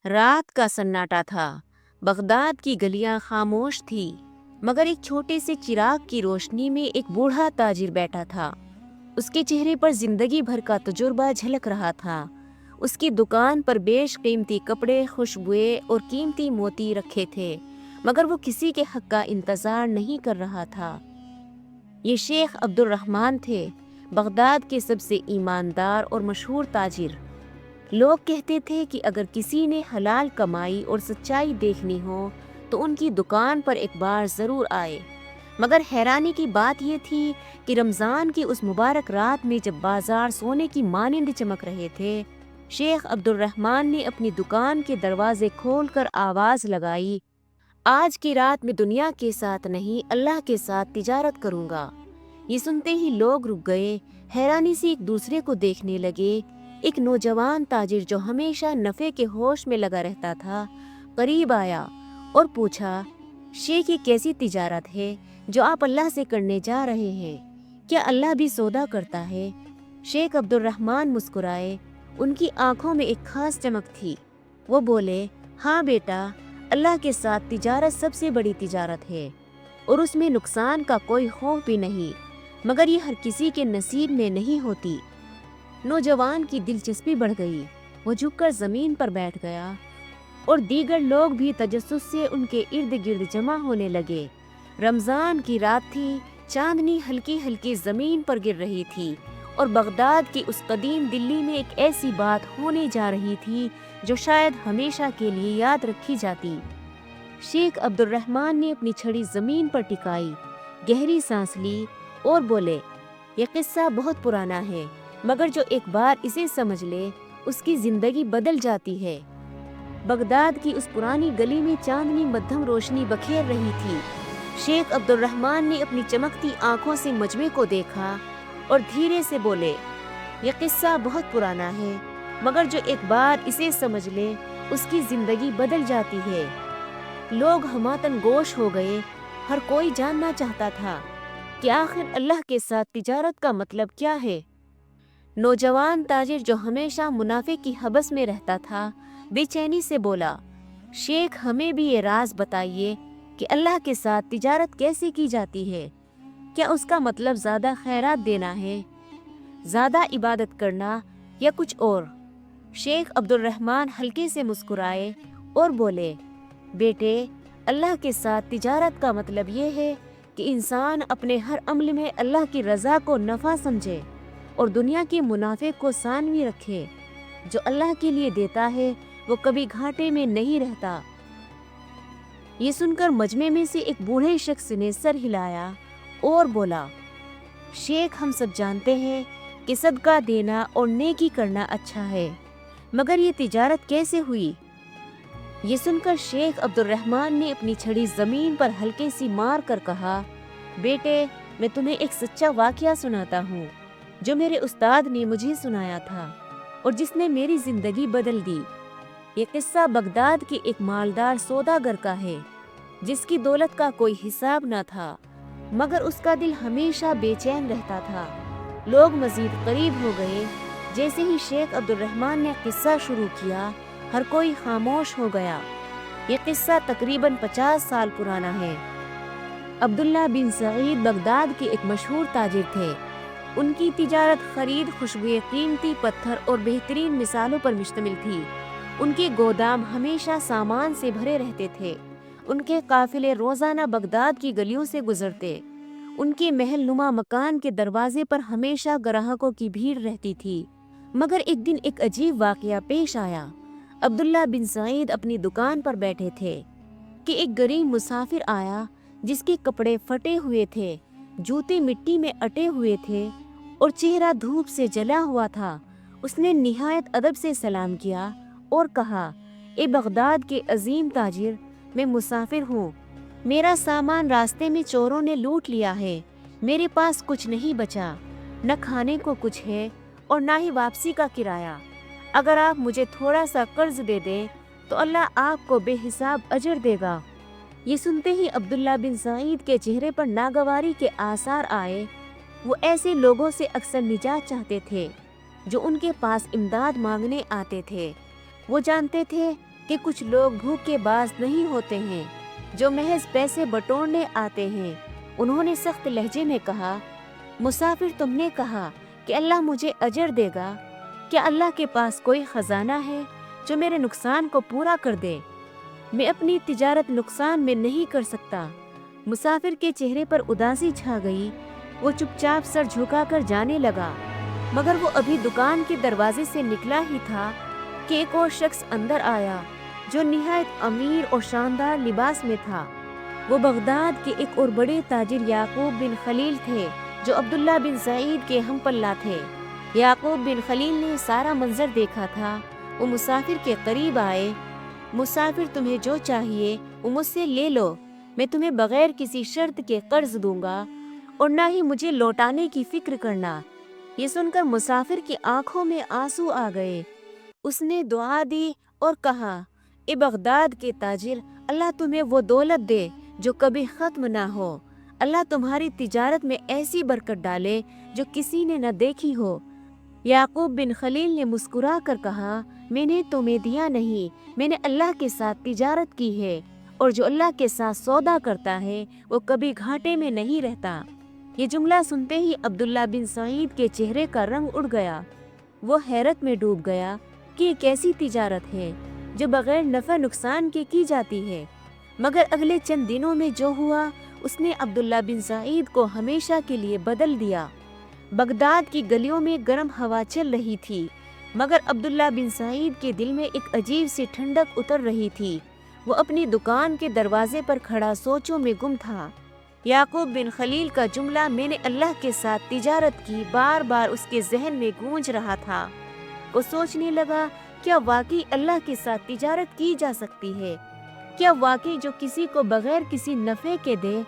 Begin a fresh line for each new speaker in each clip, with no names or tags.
رات کا سناٹا تھا۔ بغداد کی گلیاں خاموش تھی، مگر ایک چھوٹے سے چراغ کی روشنی میں ایک بوڑھا تاجر بیٹھا تھا۔ اس کے چہرے پر زندگی بھر کا تجربہ جھلک رہا تھا۔ اس کی دکان پر بیش قیمتی کپڑے، خوشبوئیں اور قیمتی موتی رکھے تھے، مگر وہ کسی کے حق کا انتظار نہیں کر رہا تھا۔ یہ شیخ عبد الرحمن تھے، بغداد کے سب سے ایماندار اور مشہور تاجر۔ لوگ کہتے تھے کہ اگر کسی نے حلال کمائی اور سچائی دیکھنی ہو تو ان کی دکان پر ایک بار ضرور آئے۔ مگر حیرانی کی بات یہ تھی کہ رمضان کی اس مبارک رات میں جب بازار سونے کی مانند چمک رہے تھے، شیخ عبد الرحمن نے اپنی دکان کے دروازے کھول کر آواز لگائی، آج کی رات میں دنیا کے ساتھ نہیں، اللہ کے ساتھ تجارت کروں گا۔ یہ سنتے ہی لوگ رک گئے، حیرانی سے ایک دوسرے کو دیکھنے لگے۔ ایک نوجوان تاجر جو ہمیشہ نفع کے ہوش میں لگا رہتا تھا، قریب آیا اور پوچھا، شیخ، یہ کیسی تجارت ہے جو آپ اللہ سے کرنے جا رہے ہیں؟ کیا اللہ بھی سودا کرتا ہے؟ شیخ عبد الرحمن مسکرائے، ان کی آنکھوں میں ایک خاص چمک تھی۔ وہ بولے، ہاں بیٹا، اللہ کے ساتھ تجارت سب سے بڑی تجارت ہے، اور اس میں نقصان کا کوئی خوف بھی نہیں، مگر یہ ہر کسی کے نصیب میں نہیں ہوتی۔ نوجوان کی دلچسپی بڑھ گئی، وہ جھک کر زمین پر بیٹھ گیا، اور دیگر لوگ بھی تجسس سے ان کے ارد گرد جمع ہونے لگے۔ رمضان کی رات تھی، چاندنی ہلکی ہلکی زمین پر گر رہی تھی، اور بغداد کی اس قدیم دلی میں ایک ایسی بات ہونے جا رہی تھی جو شاید ہمیشہ کے لیے یاد رکھی جاتی۔ شیخ عبد الرحمن نے اپنی چھڑی زمین پر ٹکائی، گہری سانس لی اور بولے، یہ قصہ بہت پرانا ہے، مگر جو ایک بار اسے سمجھ لے اس کی زندگی بدل جاتی ہے۔ بغداد کی اس پرانی گلی میں چاندنی مدھم روشنی بکھیر رہی تھی۔ شیخ عبد الرحمن نے اپنی چمکتی آنکھوں سے مجمع کو دیکھا اور دھیرے سے بولے، یہ قصہ بہت پرانا ہے، مگر جو ایک بار اسے سمجھ لے اس کی زندگی بدل جاتی ہے۔ لوگ ہماتن گوش ہو گئے، ہر کوئی جاننا چاہتا تھا کہ آخر اللہ کے ساتھ تجارت کا مطلب کیا ہے۔ نوجوان تاجر جو ہمیشہ منافع کی حبس میں رہتا تھا، بے چینی سے بولا، شیخ، ہمیں بھی یہ راز بتائیے کہ اللہ کے ساتھ تجارت کیسے کی جاتی ہے؟ کیا اس کا مطلب زیادہ خیرات دینا ہے، زیادہ عبادت کرنا، یا کچھ اور؟ شیخ عبد الرحمن ہلکے سے مسکرائے اور بولے، بیٹے، اللہ کے ساتھ تجارت کا مطلب یہ ہے کہ انسان اپنے ہر عمل میں اللہ کی رضا کو نفع سمجھے اور دنیا کے منافع کو ثانوی رکھے۔ جو اللہ کے لیے دیتا ہے وہ کبھی گھاٹے میں نہیں رہتا۔ یہ سن کر مجمع میں سے ایک بوڑھے شخص نے سر ہلایا اور بولا، شیخ، ہم سب جانتے ہیں کہ صدقہ دینا اور نیکی کرنا اچھا ہے، مگر یہ تجارت کیسے ہوئی؟ یہ سن کر شیخ عبد الرحمن نے اپنی چھڑی زمین پر ہلکے سی مار کر کہا، بیٹے، میں تمہیں ایک سچا واقعہ سناتا ہوں جو میرے استاد نے مجھے سنایا تھا اور جس نے میری زندگی بدل دی۔ یہ قصہ بغداد کے ایک مالدار سوداگر کا ہے جس کی دولت کا کوئی حساب نہ تھا، مگر اس کا دل ہمیشہ بے چین رہتا تھا۔ لوگ مزید قریب ہو گئے۔ جیسے ہی شیخ عبد الرحمن نے قصہ شروع کیا، ہر کوئی خاموش ہو گیا۔ یہ قصہ تقریباً 50 سال پرانا ہے۔ عبداللہ بن سعید بغداد کے ایک مشہور تاجر تھے۔ ان کی تجارت خرید، خوشبوئیں، قیمتی پتھر اور بہترین مثالوں پر مشتمل تھی۔ ان کے گودام ہمیشہ سامان سے بھرے رہتے تھے۔ ان کے قافلے روزانہ بغداد کی گلیوں سے گزرتے۔ ان کے محل نما مکان کے دروازے پر ہمیشہ گراہکوں کی بھیڑ رہتی تھی۔ مگر ایک دن ایک عجیب واقعہ پیش آیا۔ عبداللہ بن سعید اپنی دکان پر بیٹھے تھے کہ ایک غریب مسافر آیا جس کے کپڑے پھٹے ہوئے تھے، جوتے مٹی میں اٹے ہوئے تھے اور چہرہ دھوپ سے جلا ہوا تھا۔ اس نے نہایت ادب سے سلام کیا اور کہا، اے بغداد کے عظیم تاجر، میں مسافر ہوں، میرا سامان راستے میں چوروں نے لوٹ لیا ہے، میرے پاس کچھ نہیں بچا، نہ کھانے کو کچھ ہے اور نہ ہی واپسی کا کرایہ۔ اگر آپ مجھے تھوڑا سا قرض دے دیں تو اللہ آپ کو بے حساب اجر دے گا۔ یہ سنتے ہی عبداللہ بن سعید کے چہرے پر ناگواری کے آثار آئے۔ وہ ایسے لوگوں سے اکثر نجات چاہتے تھے جو ان کے پاس امداد مانگنے آتے تھے۔ وہ جانتے تھے کہ کچھ لوگ بھوکے باز نہیں ہوتے ہیں جو محض پیسے بٹورنے آتے ہیں۔ انہوں نے سخت لہجے میں کہا، مسافر تم نے کہا کہ اللہ مجھے اجر دے گا، کیا اللہ کے پاس کوئی خزانہ ہے جو میرے نقصان کو پورا کر دے؟ میں اپنی تجارت نقصان میں نہیں کر سکتا۔ مسافر کے چہرے پر اداسی چھا گئی، وہ چپ چاپ سر جھکا کر جانے لگا، مگر وہ ابھی دکان کے دروازے سے نکلا ہی تھا کہ ایک اور شخص اندر آیا جو نہایت امیر اور شاندار لباس میں تھا۔ وہ بغداد کے ایک اور بڑے تاجر یعقوب بن خلیل تھے جو عبداللہ بن سعید کے ہم پلہ تھے۔ یعقوب بن خلیل نے سارا منظر دیکھا تھا۔ وہ مسافر کے قریب آئے، مسافر تمہیں جو چاہیے وہ مجھ سے لے لو، میں تمہیں بغیر کسی شرط کے قرض دوں گا اور نہ ہی مجھے لوٹانے کی فکر کرنا۔ یہ سن کر مسافر کی آنکھوں میں آنسو آ گئے۔ اس نے دعا دی اور کہا، اے بغداد کے تاجر، اللہ تمہیں وہ دولت دے جو کبھی ختم نہ ہو۔ اللہ تمہاری تجارت میں ایسی برکت ڈالے جو کسی نے نہ دیکھی ہو۔ یعقوب بن خلیل نے مسکرا کر کہا، میں نے تمہیں دیا نہیں، میں نے اللہ کے ساتھ تجارت کی ہے، اور جو اللہ کے ساتھ سودا کرتا ہے وہ کبھی گھاٹے میں نہیں رہتا۔ یہ جملہ سنتے ہی عبداللہ بن سعید کے چہرے کا رنگ اڑ گیا۔ وہ حیرت میں ڈوب گیا کہ یہ کیسی تجارت ہے جو بغیر نفع نقصان کے کی جاتی ہے۔ مگر اگلے چند دنوں میں جو ہوا اس نے عبداللہ بن سعید کو ہمیشہ کے لیے بدل دیا۔ بغداد کی گلیوں میں گرم ہوا چل رہی تھی، مگر عبداللہ بن سعید کے دل میں ایک عجیب سی ٹھنڈک اتر رہی تھی۔ وہ اپنی دکان کے دروازے پر کھڑا سوچوں میں گم تھا۔ یعقوب بن خلیل کا جملہ میں نے اللہ کے ساتھ تجارت کی بار بار اس کے ذہن میں گونج رہا تھا۔ وہ سوچنے لگا، کیا واقعی اللہ کے ساتھ تجارت کی جا سکتی ہے؟ کیا واقعی جو کسی کو بغیر کسی نفع کے دے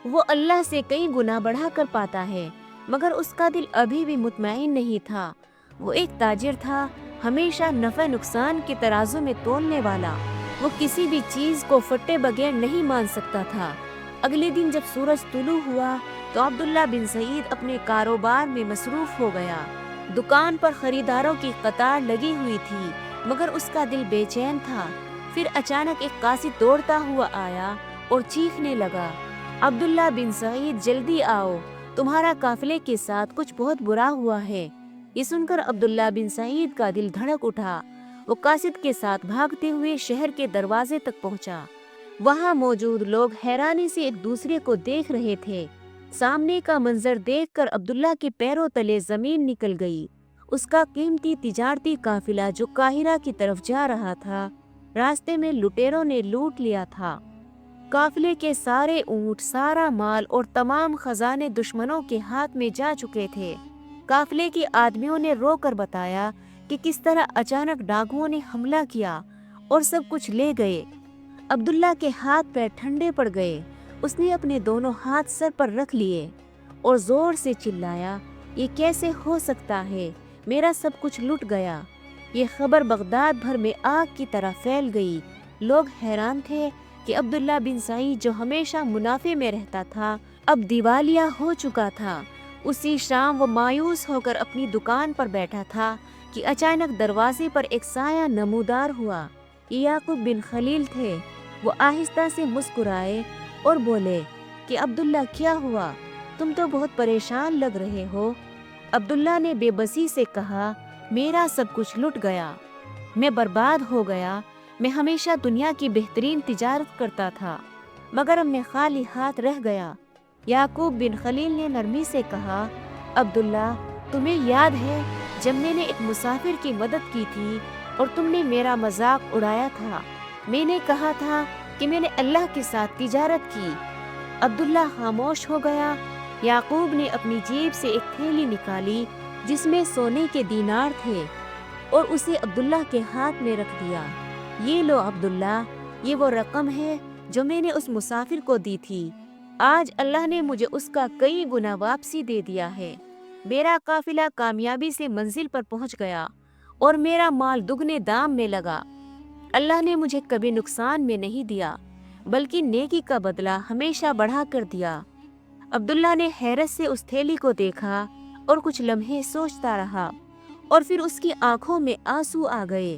وہ اللہ سے کئی گنا بڑھا کر پاتا ہے؟ مگر اس کا دل ابھی بھی مطمئن نہیں تھا۔ وہ ایک تاجر تھا، ہمیشہ نفع نقصان کے ترازو میں تولنے والا۔ وہ کسی بھی چیز کو فٹے بغیر نہیں مان سکتا تھا۔ اگلے دن جب سورج طلوع ہوا تو عبداللہ بن سعید اپنے کاروبار میں مصروف ہو گیا۔ دکان پر خریداروں کی قطار لگی ہوئی تھی، مگر اس کا دل بے چین تھا۔ پھر اچانک ایک قاصد دوڑتا ہوا آیا اور چیخنے لگا، عبداللہ بن سعید جلدی آؤ، تمہارا قافلے کے ساتھ کچھ بہت برا ہوا ہے۔ یہ سن کر عبداللہ بن سعید کا دل دھڑک اٹھا۔ وہ قاصد کے ساتھ بھاگتے ہوئے شہر کے دروازے تک پہنچا۔ وہاں موجود لوگ حیرانی سے ایک دوسرے کو دیکھ رہے تھے۔ سامنے کا منظر دیکھ کر عبداللہ کے پیروں تلے زمین نکل گئی۔ اس کا قیمتی تجارتی قافلہ جو قاہرہ کی طرف جا رہا تھا، راستے میں لٹیروں نے لوٹ لیا تھا۔ قافلے کے سارے اونٹ، سارا مال اور تمام خزانے دشمنوں کے ہاتھ میں جا چکے تھے۔ قافلے کے آدمیوں نے رو کر بتایا کہ کس طرح اچانک ڈاکوؤں نے حملہ کیا اور سب کچھ لے گئے۔ عبداللہ کے ہاتھ پیر ٹھنڈے پڑ گئے۔ اس نے اپنے دونوں ہاتھ سر پر رکھ لیے اور زور سے چلایا، یہ کیسے ہو سکتا ہے؟ میرا سب کچھ لٹ گیا۔ یہ خبر بغداد بھر میں آگ کی طرح پھیل گئی۔ لوگ حیران تھے کہ عبداللہ بن سعید جو ہمیشہ منافع میں رہتا تھا اب دیوالیہ ہو چکا تھا۔ اسی شام وہ مایوس ہو کر اپنی دکان پر بیٹھا تھا کہ اچانک دروازے پر ایک سایہ نمودار ہوا۔ یہ یعقوب بن خلیل تھے۔ وہ آہستہ سے مسکرائے اور بولے کہ عبداللہ کیا ہوا؟ تم تو بہت پریشان لگ رہے ہو۔ عبداللہ نے بے بسی سے کہا، میرا سب کچھ لٹ گیا، میں برباد ہو گیا۔ میں ہمیشہ دنیا کی بہترین تجارت کرتا تھا، مگر اب میں خالی ہاتھ رہ گیا۔ یعقوب بن خلیل نے نرمی سے کہا، عبداللہ تمہیں یاد ہے جب میں نے ایک مسافر کی مدد کی تھی اور تم نے میرا مذاق اڑایا تھا؟ میں نے کہا تھا کہ میں نے اللہ کے ساتھ تجارت کی۔ عبداللہ خاموش ہو گیا۔ یعقوب نے اپنی جیب سے ایک تھیلی نکالی جس میں سونے کے دینار تھے اور اسے عبداللہ کے ہاتھ میں رکھ دیا۔ یہ لو عبداللہ، یہ وہ رقم ہے جو میں نے اس مسافر کو دی تھی۔ آج اللہ نے مجھے اس کا کئی گنا واپسی دے دیا ہے۔ میرا قافلہ کامیابی سے منزل پر پہنچ گیا اور میرا مال دگنے دام میں لگا۔ اللہ نے مجھے کبھی نقصان میں نہیں دیا، بلکہ نیکی کا بدلہ ہمیشہ بڑھا کر دیا۔ عبداللہ نے حیرت سے اس تھیلی کو دیکھا اور کچھ لمحے سوچتا رہا، اور پھر اس کی آنکھوں میں آنسو آ گئے۔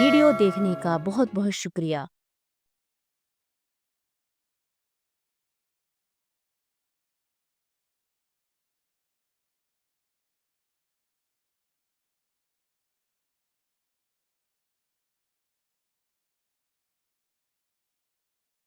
ویڈیو دیکھنے کا بہت بہت شکریہ۔